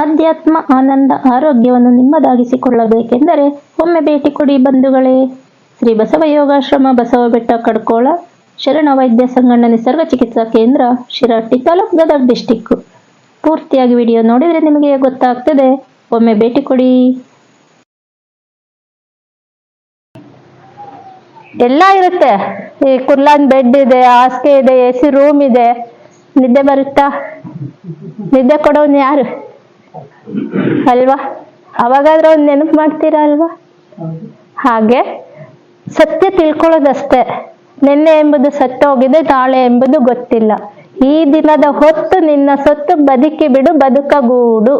ಆಧ್ಯಾತ್ಮ, ಆನಂದ, ಆರೋಗ್ಯವನ್ನು ನಿಮ್ಮದಾಗಿಸಿಕೊಳ್ಳಬೇಕೆಂದರೆ ಒಮ್ಮೆ ಭೇಟಿ ಕೊಡಿ ಬಂಧುಗಳೇ. ಶ್ರೀ ಬಸವ ಯೋಗಾಶ್ರಮ, ಬಸವಬೆಟ್ಟ, ಕಡ್ಕೋಳ, ಶರಣ ವೈದ್ಯ ಸಂಗಣ್ಣ ನಿಸರ್ಗ ಚಿಕಿತ್ಸಾ ಕೇಂದ್ರ, ಶಿರಹಟ್ಟಿ ತಾಲೂಕು, ಗದಗ ಡಿಸ್ಟಿಕ್. ಪೂರ್ತಿಯಾಗಿ ವಿಡಿಯೋ ನೋಡಿದರೆ ನಿಮಗೆ ಗೊತ್ತಾಗ್ತದೆ. ಒಮ್ಮೆ ಭೇಟಿ ಕೊಡಿ. ಎಲ್ಲ ಇರುತ್ತೆ. ಈ ಕುರ್ಲಾನ್ ಬೆಡ್ ಇದೆ, ಹಾಸಿಗೆ ಇದೆ, AC ರೂಮ್ ಇದೆ. ನಿದ್ದೆ ಬರುತ್ತಾ? ನಿದ್ದೆ ಕೊಡೋನು ಯಾರು ಅಲ್ವಾ? ಅವಾಗಾದ್ರೂ ಒಂದು ನೆನಪು ಮಾಡ್ತೀರಾ ಅಲ್ವಾ? ಹಾಗೆ ಸತ್ಯ ತಿಳ್ಕೊಳ್ಳೋದಷ್ಟೇ. ನಿನ್ನೆ ಎಂಬುದು ಸತ್ತು ಹೋಗಿದೆ, ನಾಳೆ ಎಂಬುದು ಗೊತ್ತಿಲ್ಲ. ಈ ದಿನದ ಹೊತ್ತು ನಿನ್ನ ಸೊತ್ತು, ಬದುಕಿ ಬಿಡು ಬದುಕಗೂಡು.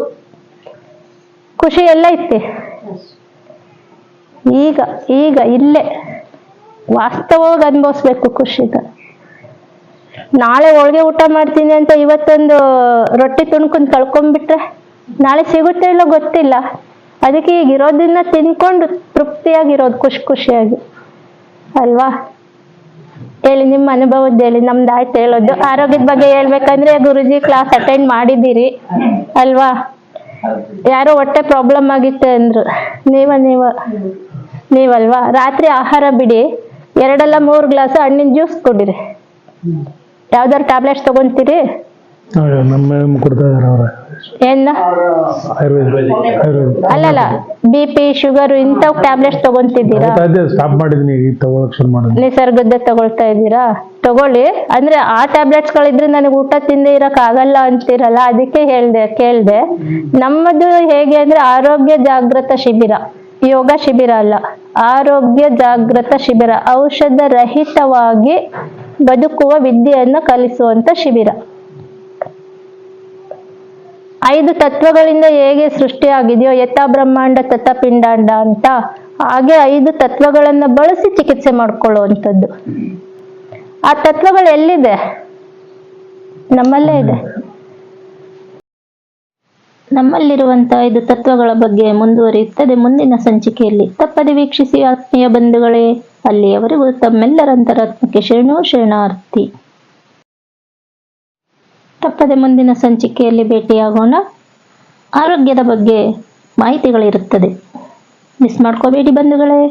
ಖುಷಿ ಎಲ್ಲ ಐತಿ ಈಗ ಈಗ ಇಲ್ಲೇ ವಾಸ್ತವವಾಗಿ ಅನುಭವಿಸ್ಬೇಕು ಖುಷಿದ. ನಾಳೆ ಹೋಳಿಗೆ ಊಟ ಮಾಡ್ತೀನಿ ಅಂತ ಇವತ್ತೊಂದು ರೊಟ್ಟಿ ತುಣ್ಕೊಂಡು ಕಳ್ಕೊಂಡ್ಬಿಟ್ರೆ ನಾಳೆ ಸಿಗುತ್ತೆ ಇಲ್ಲ ಗೊತ್ತಿಲ್ಲ. ಅದಕ್ಕೆ ಈಗ ಇರೋದನ್ನ ತಿನ್ಕೊಂಡು ತೃಪ್ತಿಯಾಗಿರೋದು, ಖುಷಿಯಾಗಿ ಅಲ್ವಾ? ಹೇಳಿ, ನಿಮ್ಮ ಅನುಭವದ್ದು ಹೇಳಿ. ನಮ್ದು ಆಯ್ತು ಹೇಳೋದು. ಆರೋಗ್ಯದ ಬಗ್ಗೆ ಹೇಳ್ಬೇಕಂದ್ರೆ ಗುರುಜಿ ಕ್ಲಾಸ್ ಅಟೆಂಡ್ ಮಾಡಿದ್ದೀರಿ ಅಲ್ವಾ? ಯಾರೋ ಹೊಟ್ಟೆ ಪ್ರಾಬ್ಲಮ್ ಆಗಿತ್ತೆ ಅಂದ್ರು, ನೀವಲ್ವಾ? ರಾತ್ರಿ ಆಹಾರ ಬಿಡಿ, 2 ಇಲ್ಲ 3 ಗ್ಲಾಸ್ ಹಣ್ಣಿನ ಜ್ಯೂಸ್ ಕೊಡಿರಿ. ಯಾವ್ದಾರು ಟ್ಯಾಬ್ಲೆಟ್ಸ್ ತಗೊಂತೀರಿ? ಏನ ಅಲ್ಲಲ್ಲ, BP, ಶುಗರ್ ಇಂಥವ್ ಟ್ಯಾಬ್ಲೆಟ್ಸ್ ತಗೊಂತಿದ್ದೀರಾ? ನಿಸರ್ಗದ್ದೇ ತಗೊಳ್ತಾ ಇದ್ದೀರಾ? ತಗೊಳ್ಳಿ. ಅಂದ್ರೆ ಆ ಟ್ಯಾಬ್ಲೆಟ್ಸ್ ಗಳಿದ್ರೆ ನನಗೆ ಊಟ ತಿಂದೆ ಇರಕ್ ಆಗಲ್ಲ ಅಂತೀರಲ್ಲ, ಅದಕ್ಕೆ ಕೇಳ್ದೆ. ನಮ್ಮದು ಹೇಗೆ ಅಂದ್ರೆ ಆರೋಗ್ಯ ಜಾಗೃತ ಶಿಬಿರ, ಯೋಗ ಶಿಬಿರ ಅಲ್ಲ, ಆರೋಗ್ಯ ಜಾಗೃತ ಶಿಬಿರ. ಔಷಧ ರಹಿತವಾಗಿ ಬದುಕುವ ವಿದ್ಯೆಯನ್ನು ಕಲಿಸುವಂತ ಶಿಬಿರ. 5 ತತ್ವಗಳಿಂದ ಹೇಗೆ ಸೃಷ್ಟಿಯಾಗಿದೆಯೋ ಯಥಾ ಬ್ರಹ್ಮಾಂಡ ತಥಾ ಪಿಂಡಾಂಡ ಅಂತ, ಹಾಗೆ 5 ತತ್ವಗಳನ್ನ ಬಳಸಿ ಚಿಕಿತ್ಸೆ ಮಾಡ್ಕೊಳ್ಳುವಂಥದ್ದು. ಆ ತತ್ವಗಳು ಎಲ್ಲಿದೆ? ನಮ್ಮಲ್ಲೇ ಇದೆ. ನಮ್ಮಲ್ಲಿರುವಂತ 5 ತತ್ವಗಳ ಬಗ್ಗೆ ಮುಂದುವರಿಯುತ್ತದೆ ಮುಂದಿನ ಸಂಚಿಕೆಯಲ್ಲಿ. ತಪ್ಪದೆ ವೀಕ್ಷಿಸಿ ಆತ್ಮೀಯ ಬಂಧುಗಳೇ. ಅಲ್ಲಿಯವರೆಗೂ ತಮ್ಮೆಲ್ಲರ ಅಂತರಾತ್ಮಕ್ಕೆ ಶರಣಾರ್ಥಿ. ತಪ್ಪದೆ ಮುಂದಿನ ಸಂಚಿಕೆಯಲ್ಲಿ ಭೇಟಿಯಾಗೋಣ. ಆರೋಗ್ಯದ ಬಗ್ಗೆ ಮಾಹಿತಿಗಳಿರುತ್ತದೆ. ಮಿಸ್ ಮಾಡ್ಕೋಬೇಡಿ ಬಂಧುಗಳೇ.